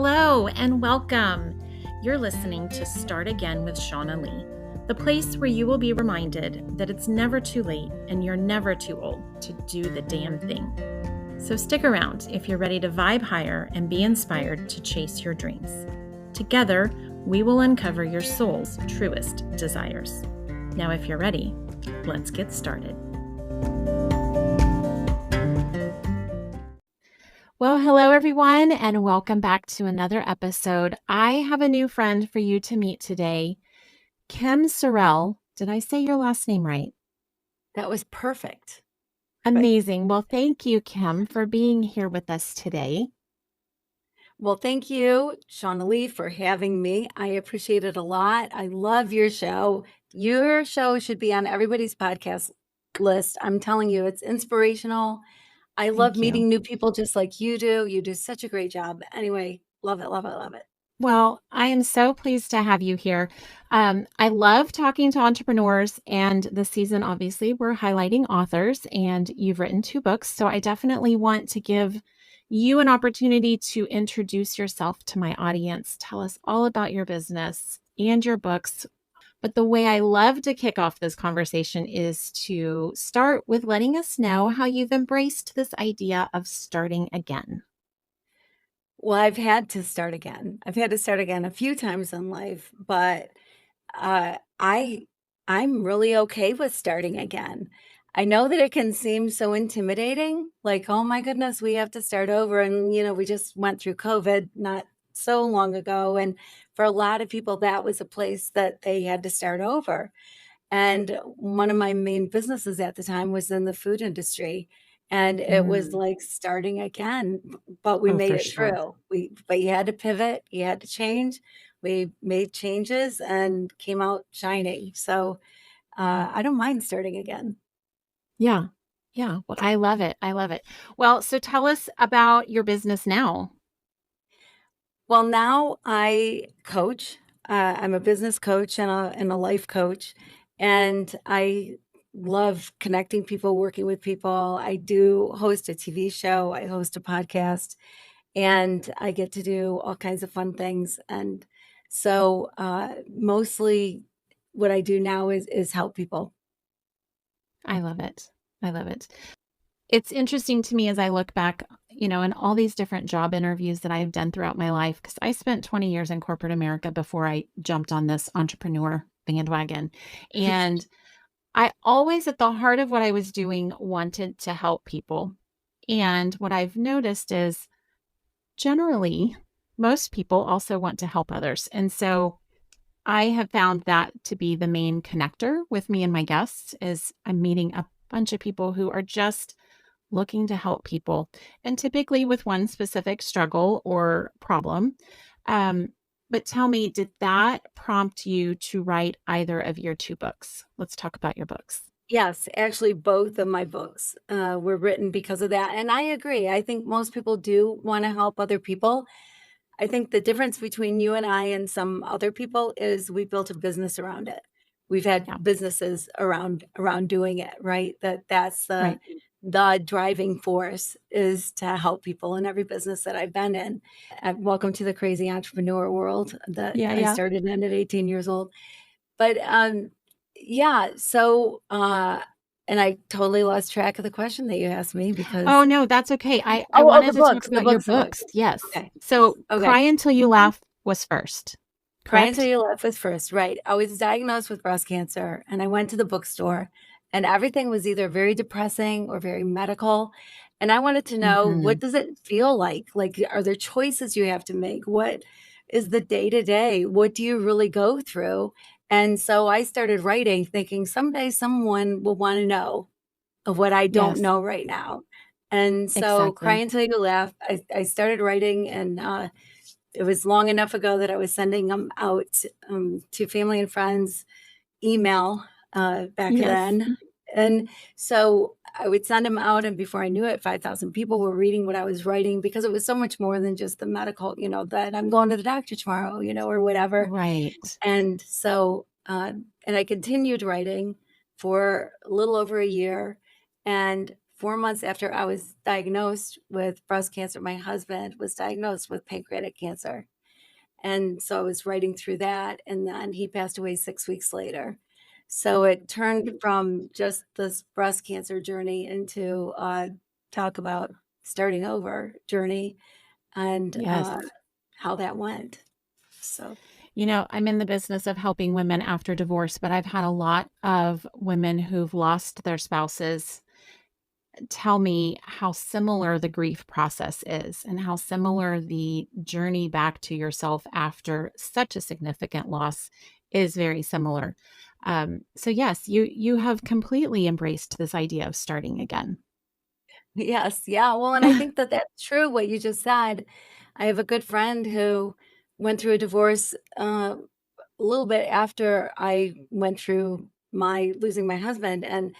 Hello and welcome. You're listening to Start Again with Shauna Lee, the place where you will be reminded that it's never too late and you're never too old to do the damn thing. So stick around if you're ready to vibe higher and be inspired to chase your dreams. Together, we will uncover your soul's truest desires. Now, if you're ready, let's get started. Well, hello, everyone, and welcome back to another episode. I have a new friend for you to meet today, Kim Sorrelle. Did I say your last name right? That was perfect. Amazing. Well, thank you, Kim, for being here with us today. Well, thank you, Shauna Lee, for having me. I appreciate it a lot. I love your show. Your show should be on everybody's podcast list. I'm telling you, it's inspirational. I love Thank you. meeting new people just like you do. You do such a great job. Anyway, love it, love it, love it. Well, I am so pleased to have you here. I love talking to entrepreneurs, and this season, obviously, we're highlighting authors, and you've written 2 books. So I definitely want to give you an opportunity to introduce yourself to my audience. Tell us all about your business and your books. But the way I love to kick off this conversation is to start with letting us know how you've embraced this idea of starting again. Well, I've had to start again. I've had to start again a few times in life, but uh, I I'm really okay with starting again. I know that it can seem so intimidating, like, oh my goodness, we have to start over. And, we just went through COVID not so long ago. And for a lot of people, that was a place that they had to start over. And one of my main businesses at the time was in the food industry. And it was like starting again, but we Oh, made for it sure. through. But you had to pivot, you had to change. We made changes and came out shining. So I don't mind starting again. Yeah. Yeah. Well, I love it. I love it. Well, so tell us about your business now. Well, now I coach. I'm a business coach and a life coach, and I love connecting people, working with people. I do host a TV show. I host a podcast, and I get to do all kinds of fun things. And so, mostly, what I do now is help people. I love it. I love it. It's interesting to me as I look back, in all these different job interviews that I've done throughout my life, because I spent 20 years in corporate America before I jumped on this entrepreneur bandwagon. And I always, at the heart of what I was doing, wanted to help people. And what I've noticed is generally, most people also want to help others. And so I have found that to be the main connector with me and my guests is I'm meeting a bunch of people who are just looking to help people, and typically with one specific struggle or problem. Um, but tell me, did that prompt you to write either of your 2 books? Let's talk about your books. Yes, actually, both of my books were written because of that. And I agree. I think most people do want to help other people. I think the difference between you and I and some other people is we built a business around it. We've had Yeah, businesses around doing it, right? That's the right. the driving force is to help people in every business that I've been in. Welcome to the crazy entrepreneur world that Yeah, I yeah. started in at 18 years old. But yeah, so and I totally lost track of the question that you asked me Oh, because no, that's okay. I oh, wanted the to talk books, the about your books, the books. books. Yes. Okay. So, Okay. Cry Until You Mhm. Laugh was first, Cry Until correct? You Laugh was first, right. I was diagnosed with breast cancer, and I went to the bookstore, and everything was either very depressing or very medical, and I wanted to know, what Mhm. does it feel like? Like, are there choices you have to make? What is the day-to-day? What do you really go through? And so I started writing thinking someday someone will wanna know of what I don't Yes, know right now. And so Cry exactly. Until You Laugh, I started writing, and it was long enough ago that I was sending them out, to family and friends, email, back Yes. then, and so I would send them out, and before I knew it, 5,000 people were reading what I was writing because it was so much more than just the medical, that I'm going to the doctor tomorrow, or whatever, Right. and so, and I continued writing for a little over a year, and 4 months after I was diagnosed with breast cancer, my husband was diagnosed with pancreatic cancer. And so I was writing through that, and then he passed away 6 weeks later. So it turned from just this breast cancer journey into talk about starting over journey and Yes. how that went. So I'm in the business of helping women after divorce, but I've had a lot of women who've lost their spouses tell me how similar the grief process is and how similar the journey back to yourself after such a significant loss is very similar. So yes, you have completely embraced this idea of starting again. yes, yeah, well, and I think that that's true what you just said. I have a good friend who went through a divorce, a little bit after I went through my losing my husband, and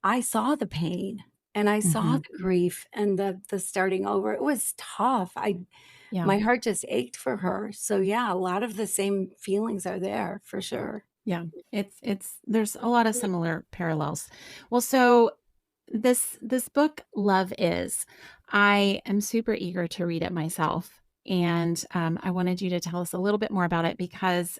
I saw the pain, and I saw Mhm. the grief and the starting over. It was tough. I Yeah. My heart just ached for her. So, yeah, a lot of the same feelings are there for sure. Yeah, it's there's a lot of similar parallels. Well, so this book, Love Is, I am super eager to read it myself, and I wanted you to tell us a little bit more about it because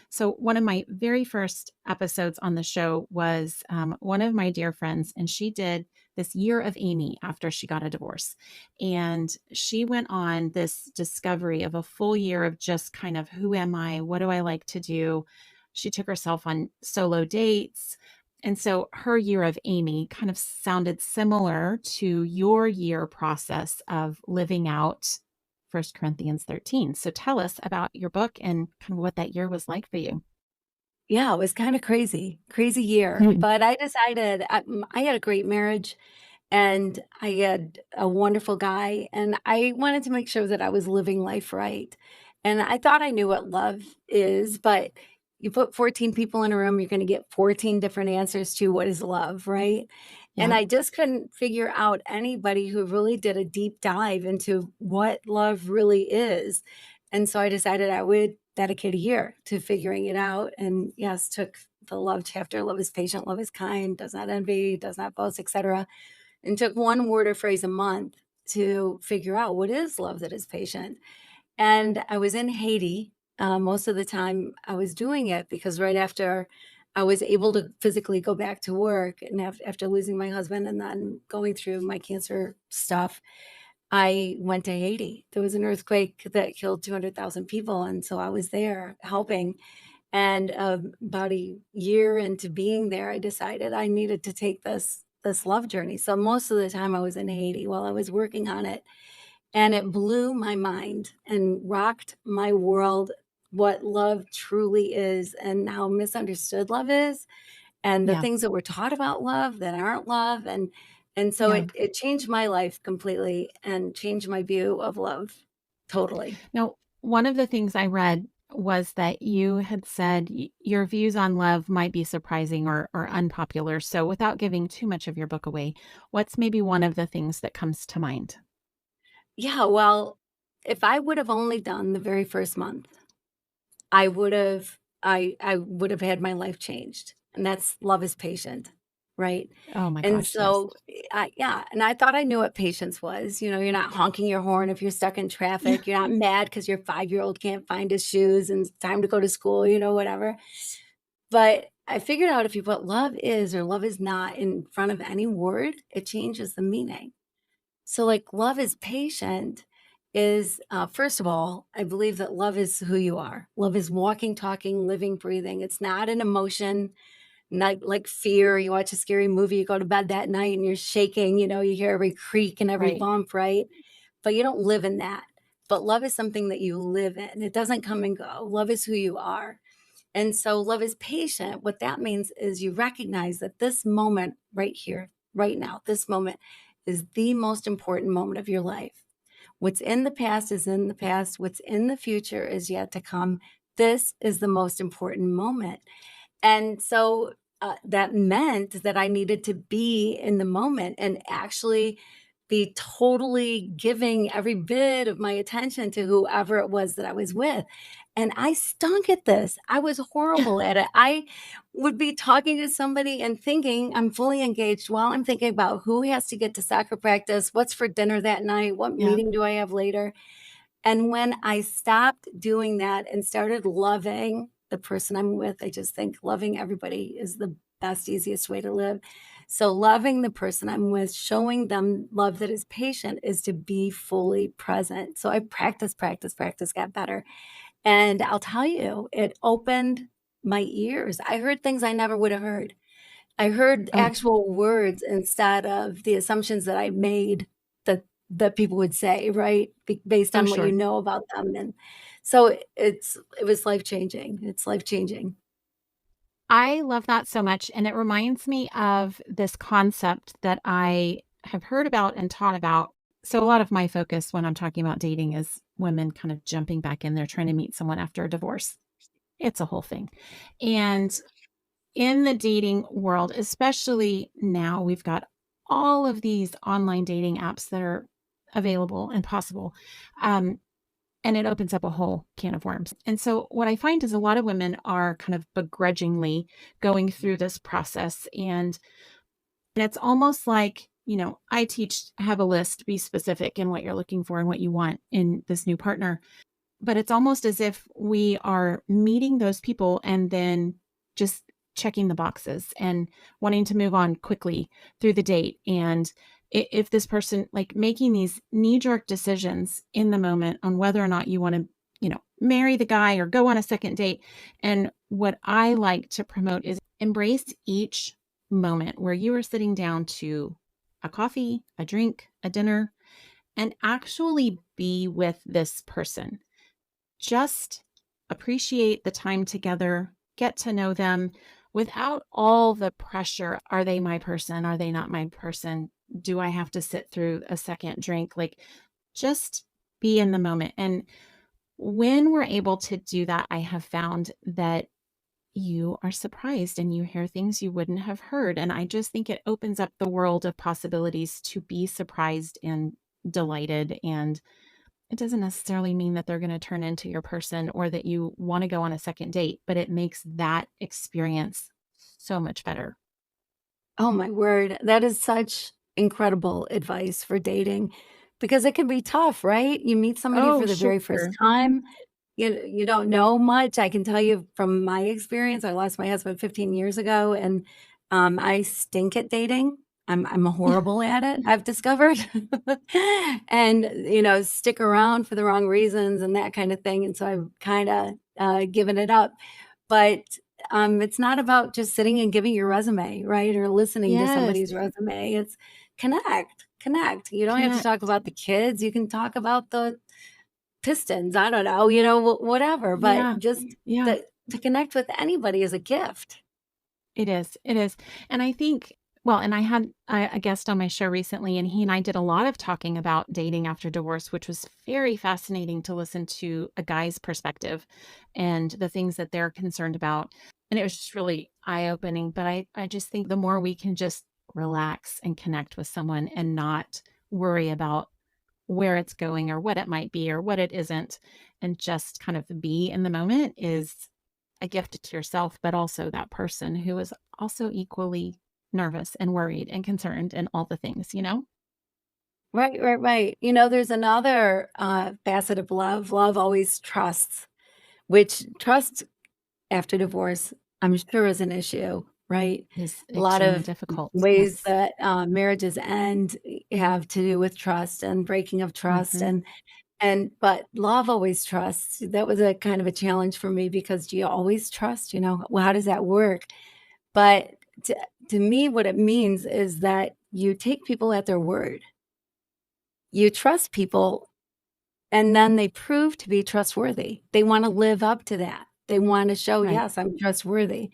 so one of my very first episodes on the show was one of my dear friends, and she did this year of Amy after she got a divorce, and she went on this discovery of a full year of just kind of who am I, what do I like to do. She took herself on solo dates. And so her year of Amy kind of sounded similar to your year process of living out First Corinthians 13. So tell us about your book and kind of what that year was like for you. Yeah, it was kinda crazy, crazy year, Mhm. but I decided I had a great marriage, and I had a wonderful guy, and I wanted to make sure that I was living life right, and I thought I knew what love is, but you put 14 people in a room, you're gonna get 14 different answers to what is love, right? And Yeah. I just couldn't figure out anybody who really did a deep dive into what love really is, and so I decided I would dedicate a year to figuring it out, and yes, took the love chapter, love is patient, love is kind, does not envy, does not boast, etc., and took one word or phrase a month to figure out what is love that is patient. And I was in Haiti. Most of the time I was doing it because right after I was able to physically go back to work and after losing my husband and then going through my cancer stuff, I went to Haiti. There was an earthquake that killed 200,000 people. And so I was there helping. And about a year into being there, I decided I needed to take this love journey. So most of the time I was in Haiti while I was working on it. And it blew my mind and rocked my world what love truly is and how misunderstood love is and the Yeah. things that we're taught about love that aren't love and so Yeah. it changed my life completely and changed my view of love totally. Now, one of the things I read was that you had said your views on love might be surprising or unpopular. So, without giving too much of your book away, what's maybe one of the things that comes to mind? Yeah, well, if I would have only done the very first month, I would have had my life changed, and that's love is patient, right? Oh my And gosh, yes. so, yeah, and I thought I knew what patience was, you're not honking your horn if you're stuck in traffic, you're not mad because your five-year-old can't find his shoes and it's time to go to school, whatever. But I figured out if you put love is or love is not in front of any word, it changes the meaning. So, like, love is patient is, first of all, I believe that love is who you are. Love is walking, talking, living, breathing. It's not an emotion, not like fear. You watch a scary movie, you go to bed that night and you're shaking, you hear every creak and every Right. bump, right? But you don't live in that. But love is something that you live in. It doesn't come and go. Love is who you are. And so love is patient. What that means is you recognize that this moment right here, right now, this moment is the most important moment of your life. What's in the past is in the past. What's in the future is yet to come. This is the most important moment. And so that meant that I needed to be in the moment and actually be totally giving every bit of my attention to whoever it was that I was with. And I stunk at this. I was horrible at it. I would be talking to somebody and thinking I'm fully engaged while I'm thinking about who has to get to soccer practice, what's for dinner that night, what Yeah. meeting do I have later. And when I stopped doing that and started loving the person I'm with, I just think loving everybody is the best, easiest way to live. So, loving the person I'm with, showing them love that is patient is to be fully present. So, I practice, got better. And I'll tell you, it opened my ears. I heard things I never would have heard. I heard Oh, actual words instead of the assumptions that I made that people would say, right? Based oh, on what you sure. know about them, and so it was life-changing. It's life-changing. I love that so much, and it reminds me of this concept that I have heard about and taught about. So a lot of my focus when I'm talking about dating is women kind of jumping back in there trying to meet someone after a divorce. It's a whole thing. And in the dating world, especially now, we've got all of these online dating apps that are available and possible. Um, and it opens up a whole can of worms. And so, what I find is a lot of women are kind of begrudgingly going through this process. And it's almost like, I teach have a list, be specific in what you're looking for and what you want in this new partner. But it's almost as if we are meeting those people and then just checking the boxes and wanting to move on quickly through the date. And if this person, like, making these knee jerk decisions in the moment on whether or not you want to, marry the guy or go on a second date. And what I like to promote is embrace each moment where you are sitting down to a coffee, a drink, a dinner, and actually be with this person. Just appreciate the time together, get to know them without all the pressure. Are they my person? Are they not my person? Do I have to sit through a second drink? Like, just be in the moment. And when we're able to do that, I have found that you are surprised and you hear things you wouldn't have heard. And I just think it opens up the world of possibilities to be surprised and delighted. And it doesn't necessarily mean that they're going to turn into your person or that you want to go on a second date, but it makes that experience so much better. Oh my word, that is such incredible advice for dating because it can be tough, right? You meet somebody Oh, for the very first sure. time. You don't know much. I can tell you from my experience, I lost my husband 15 years ago, and, I stink at dating. I'm horrible at it, I've discovered. And, stick around for the wrong reasons and that kind of thing, and so I've kinda, given it up. But, it's not about just sitting and giving your resume, right, or listening to Yes. somebody's resume. It's connect. You don't have to talk Connect. about the kids, you can talk about the Pistons, I don't know, whatever, but Yeah. just Yeah. to connect with anybody is a gift. It is, it is. And I think, well, and I had a guest on my show recently, and he and I did a lot of talking about dating after divorce, which was very fascinating to listen to a guy's perspective and the things that they're concerned about. And it was just really eye-opening. But I just think the more we can just relax and connect with someone and not worry about where it's going or what it might be or what it isn't, and just kind of be in the moment is a gift to yourself, but also that person who is also equally nervous and worried and concerned and all the things? Right. There's another, facet of love. Love always trusts, which trust after divorce, I'm sure is an issue, right? Is A lot extremely of difficult. ways Yes. that, marriages end have to do with trust and breaking of trust Mhm. but love always trusts. That was a kind of a challenge for me because do you always trust? Well, how does that work? But to to me, what it means is that you take people at their word. You trust people, and then they prove to be trustworthy. They wanna live up to that. They wanna show, Right. "Yes, I'm trustworthy."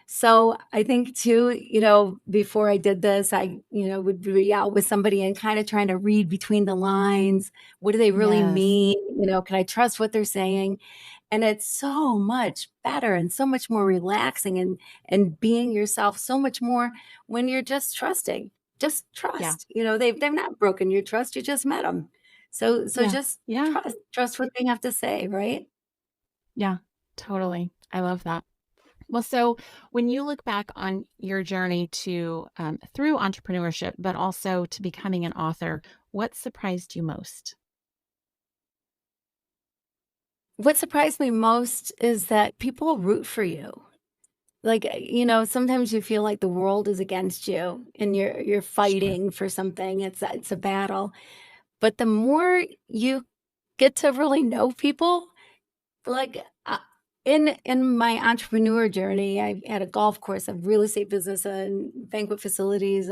So, I think too, before I did this, I, would be out with somebody and kinda trying to read between the lines. What do they really Yes. mean? Can I trust what they're saying? And it's so much better and so much more relaxing and being yourself so much more when you're just trusting. just Yeah. trust. They've not broken your trust, you just met them. So Yeah. just Yeah. trust what they have to say, right? Yeah. Totally. I love that. Well, so when you look back on your journey to through entrepreneurship, but also to becoming an author, what surprised you most? What surprised me most is that people root for you. Like, sometimes you feel like the world is against you and you're Sure. fighting for something. It's a battle. But the more you get to really know people, like, in my entrepreneur journey, I had a golf course, a real estate business, and banquet facilities,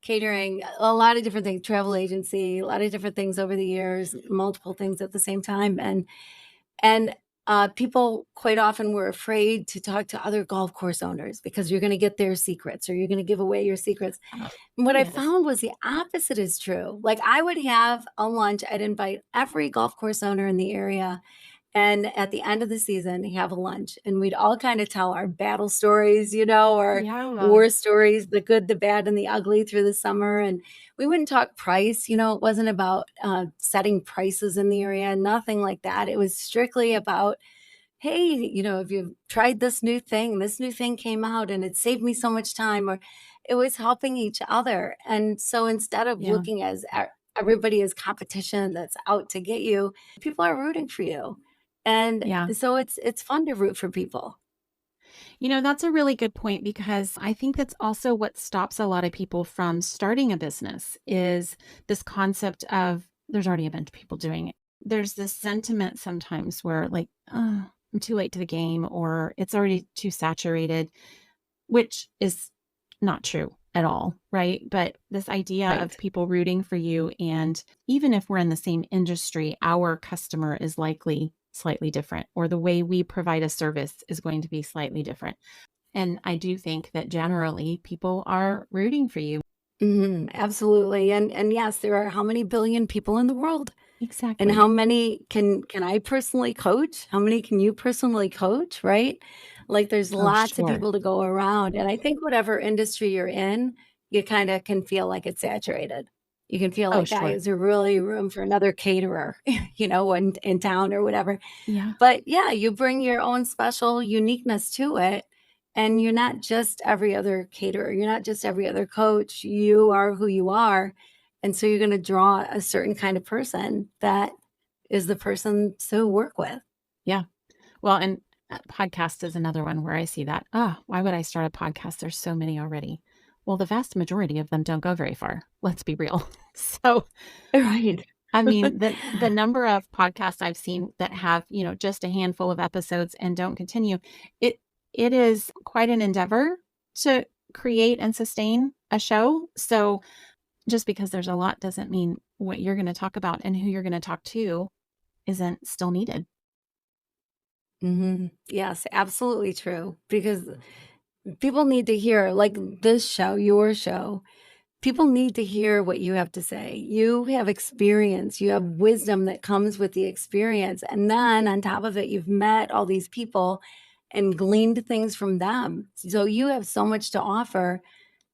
catering, a lot of different things, travel agency, a lot of different things over the years, multiple things at the same time, and people quite often were afraid to talk to other golf course owners because you're gonna get their secrets or you're gonna give away your secrets. Oh, And what I yes. found was the opposite is true. Like, I would have a lunch, I'd invite every golf course owner in the area, and at the end of the season, have a lunch, and we'd all kinda tell our battle stories, our Yeah. war stories, the good, the bad, and the ugly through the summer, and we wouldn't talk price, it wasn't about, setting prices in the area, nothing like that. It was strictly about, "Hey, have you tried this new thing? This new thing came out, and it saved me so much time," or it was helping each other, and so instead of Yeah. looking as everybody as competition that's out to get you, people are rooting for you, and Yeah. so it's fun to root for people. That's a really good point because I think that's also what stops a lot of people from starting a business is this concept of there's already a bunch of people doing it. There's this sentiment sometimes where like, oh, I'm too late to the game or it's already too saturated, which is not true at all, right? But this idea of Right. people rooting for you, and even if we're in the same industry, our customer is likely slightly different, or the way we provide a service is going to be slightly different. And I do think that generally people are rooting for you. Mhm, absolutely, and yes, there are how many billion people in the world? And Exactly. how many can I personally coach? How many can you personally coach, right? Like, there's Oh, lots of sure. people to go around, and I think whatever industry you're in, you kinda can feel like it's saturated. You can feel Oh, like, "Guy, sure. is there really room for another caterer?" in town or whatever. Yeah. But, yeah, you bring your own special uniqueness to it, and you're not just every other caterer, you're not just every other coach, you are who you are, and so you're gonna draw a certain kind of person that is the person to work with. Yeah. Well, and podcast is another one where I see that. Oh, why would I start a podcast? There's so many already. Well, the vast majority of them don't go very far. Let's be real. So, Right. I mean, the number of podcasts I've seen that have, just a handful of episodes and don't continue, it it is quite an endeavor to create and sustain a show. So, just because there's a lot doesn't mean what you're gonna talk about and who you're gonna talk to isn't still needed. Mhm. Yes, absolutely true, because people need to hear, like this show, your show, people need to hear what you have to say. You have experience, you have wisdom that comes with the experience, and then on top of it, you've met all these people and gleaned things from them. So you have so much to offer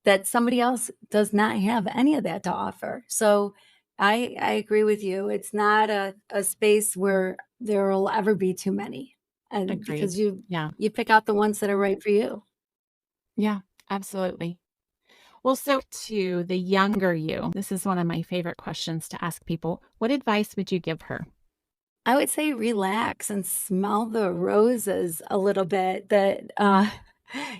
that somebody else does not have any of that to offer. So I agree with you. It's not a space where there will ever be too many. And Agreed. because you Yeah. you pick out the ones that are right for you. Yeah, absolutely. Well, so to the younger you, this is one of my favorite questions to ask people. What advice would you give her? I would say relax and smell the roses a little bit. That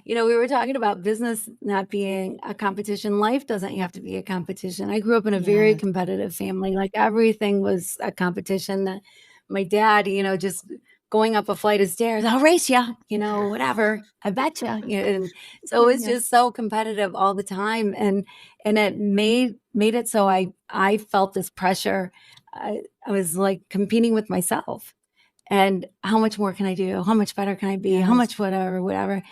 we were talking about business not being a competition. Life doesn't have to be a competition. I grew up in a very Yes. competitive family. Like, everything was a competition. My dad, just going up a flight of stairs, I'll race you, whatever. I bet you. And so it was Yeah. just so competitive all the time, and it made it so I felt this pressure. I was, like, competing with myself, and how much more can I do? How much better can I be? How Yes. much whatever, whatever.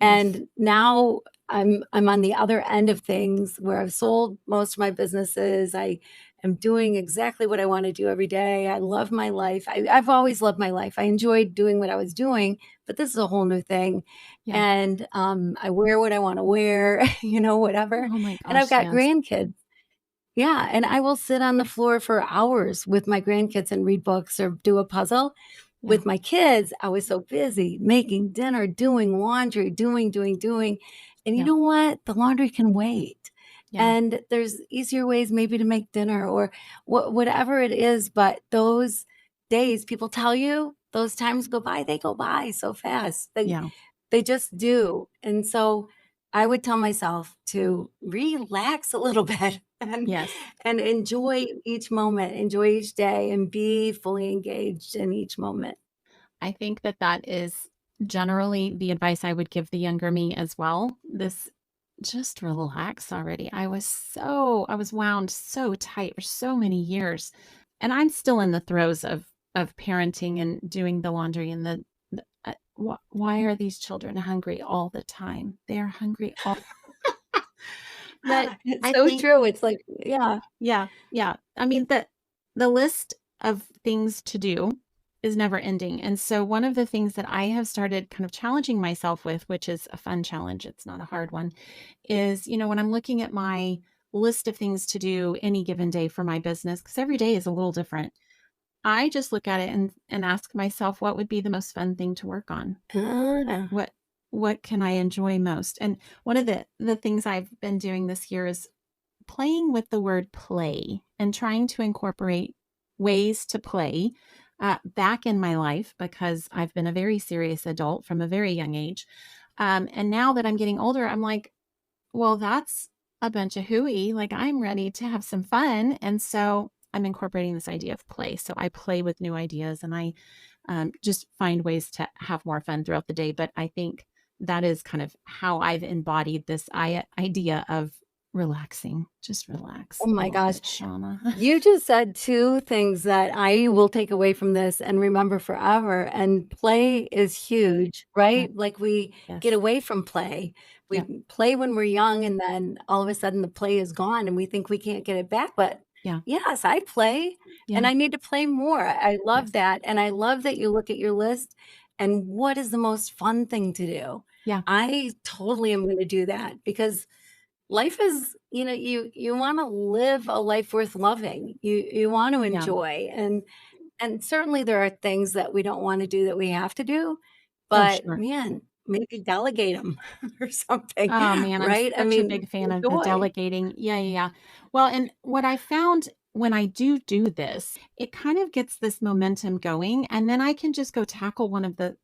Yes. And now, I'm on the other end of things where I've sold most of my businesses. I am doing exactly what I wanna do every day. I love my life. I've always loved my life. I enjoyed doing what I was doing, but this is a whole new thing, Yeah. and, I wear what I wanna wear, whatever, Oh my and I've gosh, got yes. grandkids. Yeah, and I will sit on the floor for hours with my grandkids and read books or do a puzzle. Yeah. With my kids, I was so busy making dinner, doing laundry, doing, and you Yeah. know what? The laundry can wait. Yeah. And there's easier ways maybe to make dinner or whatever it is, but those days, people tell you, those times go by, they go by so fast. Yeah. They just do, and so I would tell myself to relax a little bit Yes. and enjoy each moment, enjoy each day, and be fully engaged in each moment. I think that that is generally the advice I would give the younger me as well. This just relax already. I was wound so tight for so many years. And I'm still in the throes of parenting and doing the laundry and why are these children hungry all the time? They are hungry all. But It's I so think true, it's like yeah. yeah, yeah. I mean, the list of things to do is never ending. And so one of the things that I have started kind of challenging myself with, which is a fun challenge, it's not a hard one, is, when I'm looking at my list of things to do any given day for my business, because every day is a little different. I just look at it and ask myself what would be the most fun thing to work on? Ah, What what can I enjoy most? And one of the things I've been doing this year is playing with the word play and trying to incorporate ways to play back in my life because I've been a very serious adult from a very young age. And now that I'm getting older, I'm like, well, that's a bunch of hooey. Like, I'm ready to have some fun. And so I'm incorporating this idea of play. So I play with new ideas and I just find ways to have more fun throughout the day. But I think that is kind of how I've embodied this idea of relaxing. Just oh relax a my little gosh. bit, Shauna. You just said 2 things that I will take away from this and remember forever, and play is huge, Yeah. right? Like, we get Yes. away from play. We Yeah. play when we're young, and then all of a sudden the play is gone, and we think we can't get it back, but Yeah. yes, I play, and Yeah. I need to play more. I love Yes. that, and I love that you look at your list, and what is the most fun thing to do? Yeah. I totally am gonna do that because life is you wanna live a life worth loving. You want to Yeah. enjoy, and certainly there are things that we don't wanna do that we have to do, Oh, but sure. man, maybe delegate them or something, Oh, man, I'm right? I such a mean, big fan of the enjoy. delegating. Yeah, yeah, yeah. Well, and what I found when I do this, it kind of gets this momentum going, and then I can just go tackle one of the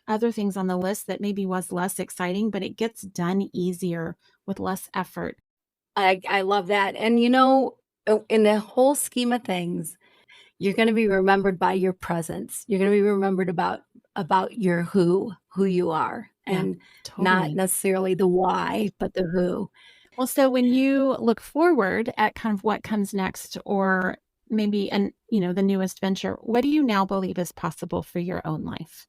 other things on the list that maybe was less exciting, but it gets done easier with less effort. I love that, and, in the whole scheme of things, you're gonna be remembered by your presence. You're gonna be remembered about your who you are, Yeah, and not totally. necessarily the why, but the who. Well, so when you look forward at kind of what comes next or maybe the newest venture, what do you now believe is possible for your own life?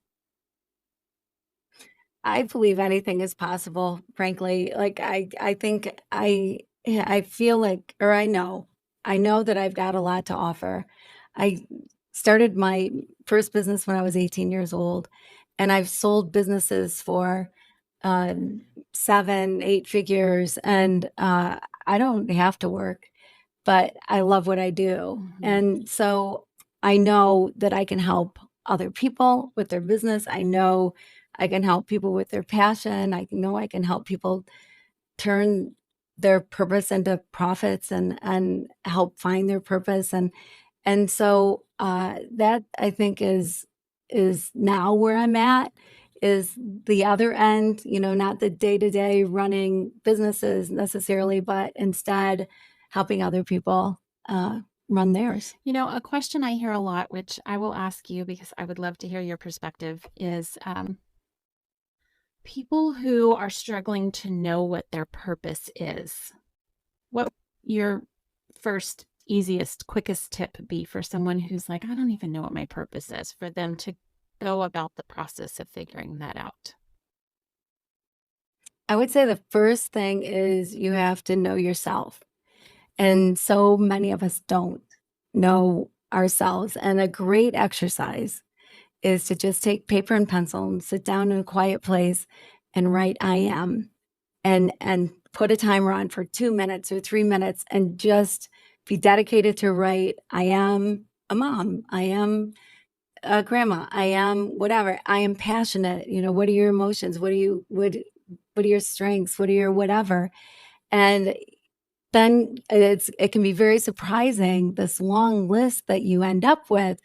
I believe anything is possible, frankly. Like, I think I feel like or I know that I've got a lot to offer. I started my first business when I was 18 years old, and I've sold businesses for, 7, 8 figures, and, I don't have to work, but I love what I do, Mhm. and so I know that I can help other people with their business. I know I can help people with their passion. I know I can help people turn their purpose into profits and help find their purpose, and so, that I think is now where I'm at, is the other end, not the day-to-day running businesses necessarily, but instead helping other people, run theirs. A question I hear a lot, which I will ask you because I would love to hear your perspective, is people who are struggling to know what their purpose is. What would your first, easiest, quickest tip be for someone who's like, I don't even know what my purpose is, for them to go about the process of figuring that out? I would say the first thing is you have to know yourself. And so many of us don't know ourselves. And a great exercise is to just take paper and pencil and sit down in a quiet place and write I am and put a timer on for 2 minutes or 3 minutes and just be dedicated to write I am a mom. I am a grandma. I am whatever. I am passionate. What are your emotions? What are your strengths? What are your whatever? And then it can be very surprising, this long list that you end up with.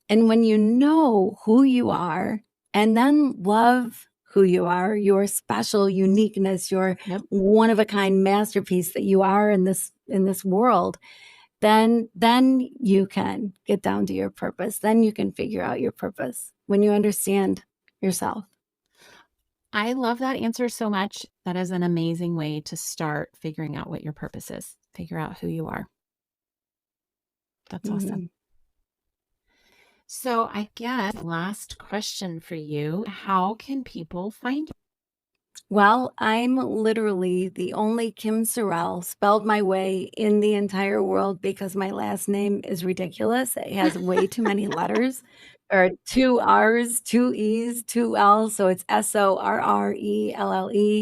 And when you know who you are and then love who you are, your special uniqueness, your Yep. one of a kind masterpiece that you are in this world, then you can get down to your purpose. Then you can figure out your purpose when you understand yourself. I love that answer so much. That is an amazing way to start figuring out what your purpose is. Figure out who you are. That's awesome. Mhm. So I guess last question for you. How can people find you? Well, I'm literally the only Kim Sorrelle spelled my way in the entire world because my last name is ridiculous. It has way too many letters, or 2 R's, 2 E's, 2 L's, so it's Sorrelle,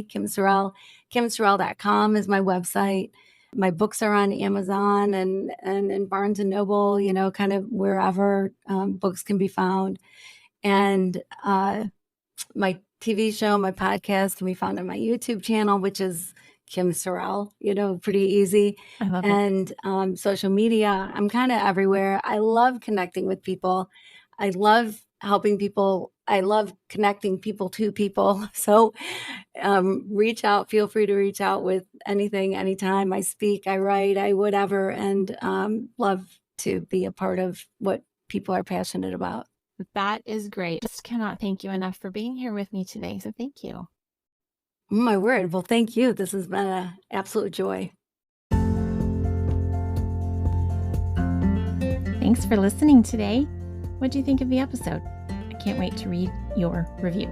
Kim Sorrelle. KimSorrelle.com is my website. My books are on Amazon and in Barnes& and Noble, kind of wherever, books can be found. And, my TV show, my podcast can be found on my YouTube channel, which is Kim Sorrelle, pretty easy. I love it. And social media, I'm kind of everywhere. I love connecting with people. I love helping people. I love connecting people to people. So reach out, feel free to reach out with anything, anytime. I speak, I write, I whatever, and love to be a part of what people are passionate about. That is great. Just cannot thank you enough for being here with me today. So thank you. My word. Well, thank you. This has been an absolute joy. Thanks for listening today. What do you think of the episode? I can't wait to read your review.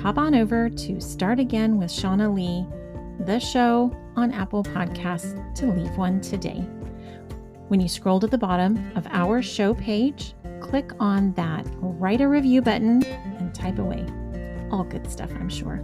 Pop on over to Start Again with Shauna Lee, the show on Apple Podcasts, to leave one today. When you scroll to the bottom of our show page, click on that write a review button and type away. All good stuff, I'm sure.